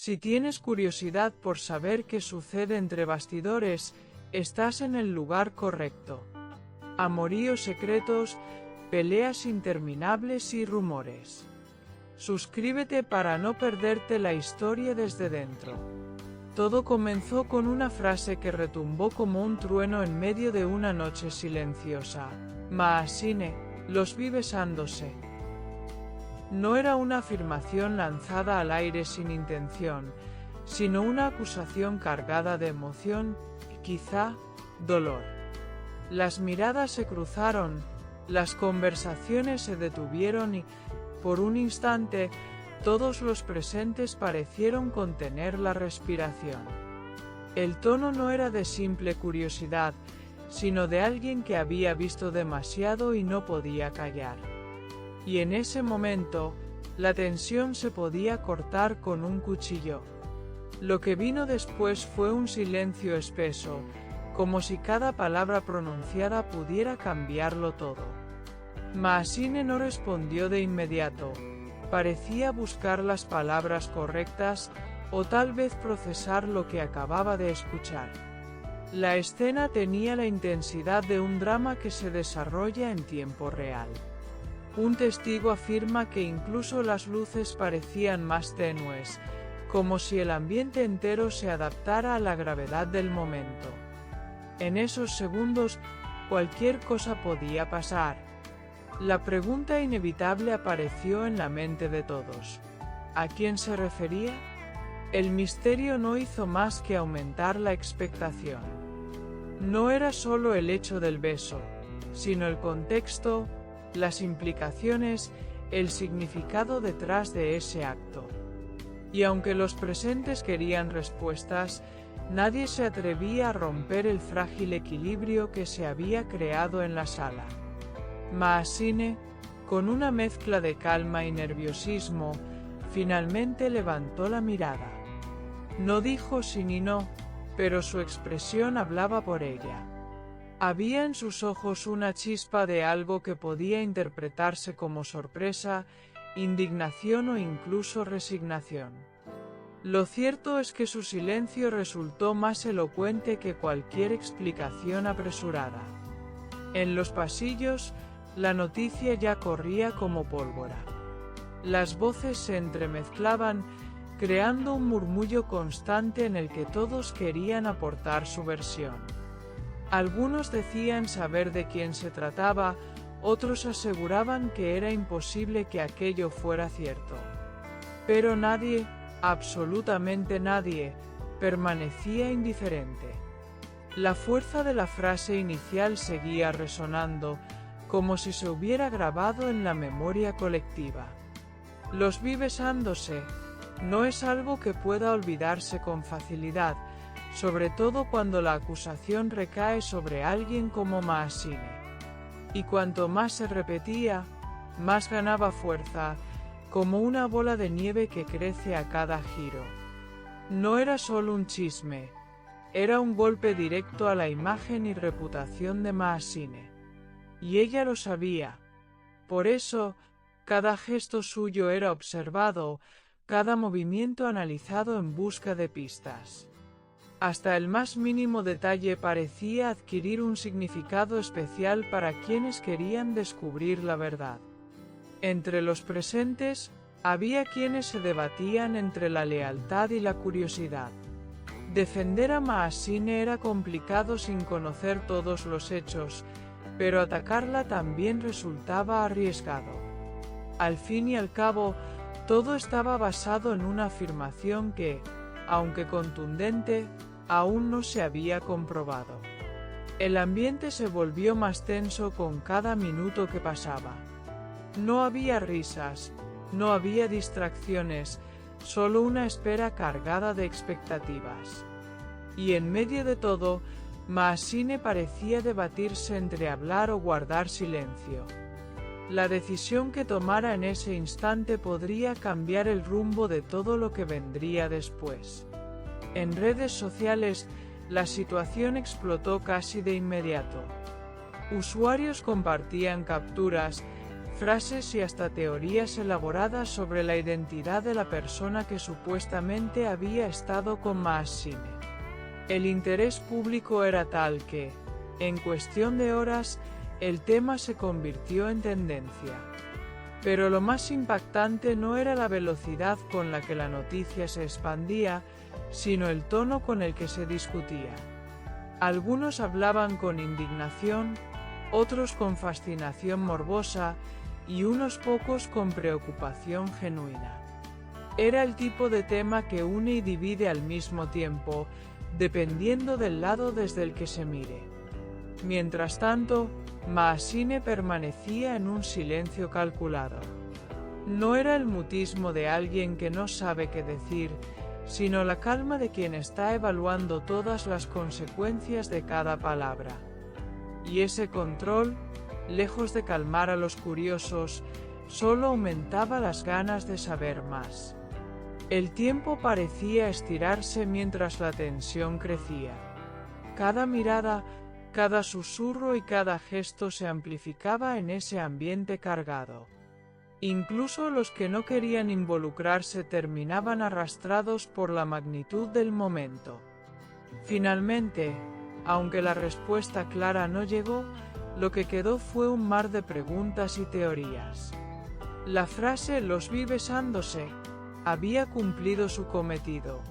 Si tienes curiosidad por saber qué sucede entre bastidores, estás en el lugar correcto. Amoríos secretos, peleas interminables y rumores. Suscríbete para no perderte la historia desde dentro. Todo comenzó con una frase que retumbó como un trueno en medio de una noche silenciosa. Maasine, los vi besándose. No era una afirmación lanzada al aire sin intención, sino una acusación cargada de emoción, quizá, dolor. Las miradas se cruzaron, las conversaciones se detuvieron y, por un instante, todos los presentes parecieron contener la respiración. El tono no era de simple curiosidad, sino de alguien que había visto demasiado y no podía callar. Y en ese momento, la tensión se podía cortar con un cuchillo. Lo que vino después fue un silencio espeso, como si cada palabra pronunciada pudiera cambiarlo todo. Maasine no respondió de inmediato. Parecía buscar las palabras correctas, o tal vez procesar lo que acababa de escuchar. La escena tenía la intensidad de un drama que se desarrolla en tiempo real. Un testigo afirma que incluso las luces parecían más tenues, como si el ambiente entero se adaptara a la gravedad del momento. En esos segundos, cualquier cosa podía pasar. La pregunta inevitable apareció en la mente de todos. ¿A quién se refería? El misterio no hizo más que aumentar la expectación. No era solo el hecho del beso, sino el contexto, las implicaciones, el significado detrás de ese acto. Y aunque los presentes querían respuestas, nadie se atrevía a romper el frágil equilibrio que se había creado en la sala. Maasine, con una mezcla de calma y nerviosismo, finalmente levantó la mirada. No dijo sí ni no, pero su expresión hablaba por ella. Había en sus ojos una chispa de algo que podía interpretarse como sorpresa, indignación o incluso resignación. Lo cierto es que su silencio resultó más elocuente que cualquier explicación apresurada. En los pasillos, la noticia ya corría como pólvora. Las voces se entremezclaban, creando un murmullo constante en el que todos querían aportar su versión. Algunos decían saber de quién se trataba, otros aseguraban que era imposible que aquello fuera cierto. Pero nadie, absolutamente nadie, permanecía indiferente. La fuerza de la frase inicial seguía resonando, como si se hubiera grabado en la memoria colectiva. Los vi besándose, no es algo que pueda olvidarse con facilidad, sobre todo cuando la acusación recae sobre alguien como Maasine. Y cuanto más se repetía, más ganaba fuerza, como una bola de nieve que crece a cada giro. No era solo un chisme, era un golpe directo a la imagen y reputación de Maasine. Y ella lo sabía. Por eso, cada gesto suyo era observado, cada movimiento analizado en busca de pistas. Hasta el más mínimo detalle parecía adquirir un significado especial para quienes querían descubrir la verdad. Entre los presentes, había quienes se debatían entre la lealtad y la curiosidad. Defender a Maasine era complicado sin conocer todos los hechos, pero atacarla también resultaba arriesgado. Al fin y al cabo, todo estaba basado en una afirmación que, aunque contundente, aún no se había comprobado. El ambiente se volvió más tenso con cada minuto que pasaba. No había risas, no había distracciones, solo una espera cargada de expectativas. Y en medio de todo, Maasine parecía debatirse entre hablar o guardar silencio. La decisión que tomara en ese instante podría cambiar el rumbo de todo lo que vendría después. En redes sociales, la situación explotó casi de inmediato. Usuarios compartían capturas, frases y hasta teorías elaboradas sobre la identidad de la persona que supuestamente había estado con Mahassine. El interés público era tal que, en cuestión de horas, el tema se convirtió en tendencia. Pero lo más impactante no era la velocidad con la que la noticia se expandía, sino el tono con el que se discutía. Algunos hablaban con indignación, otros con fascinación morbosa, y unos pocos con preocupación genuina. Era el tipo de tema que une y divide al mismo tiempo, dependiendo del lado desde el que se mire. Mientras tanto, Mahassine permanecía en un silencio calculado. No era el mutismo de alguien que no sabe qué decir, sino la calma de quien está evaluando todas las consecuencias de cada palabra. Y ese control, lejos de calmar a los curiosos, solo aumentaba las ganas de saber más. El tiempo parecía estirarse mientras la tensión crecía. Cada mirada, cada susurro y cada gesto se amplificaba en ese ambiente cargado. Incluso los que no querían involucrarse terminaban arrastrados por la magnitud del momento. Finalmente, aunque la respuesta clara no llegó, lo que quedó fue un mar de preguntas y teorías. La frase "los vi besándose" había cumplido su cometido: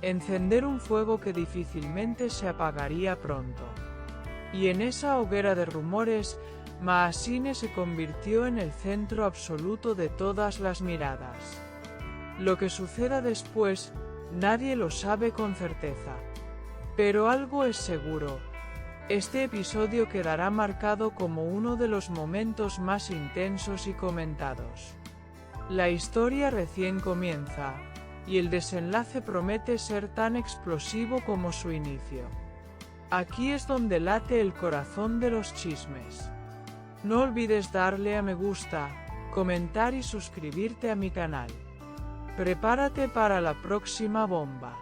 encender un fuego que difícilmente se apagaría pronto. Y en esa hoguera de rumores, Mahassine se convirtió en el centro absoluto de todas las miradas. Lo que suceda después, nadie lo sabe con certeza. Pero algo es seguro: este episodio quedará marcado como uno de los momentos más intensos y comentados. La historia recién comienza, y el desenlace promete ser tan explosivo como su inicio. Aquí es donde late el corazón de los chismes. No olvides darle a me gusta, comentar y suscribirte a mi canal. Prepárate para la próxima bomba.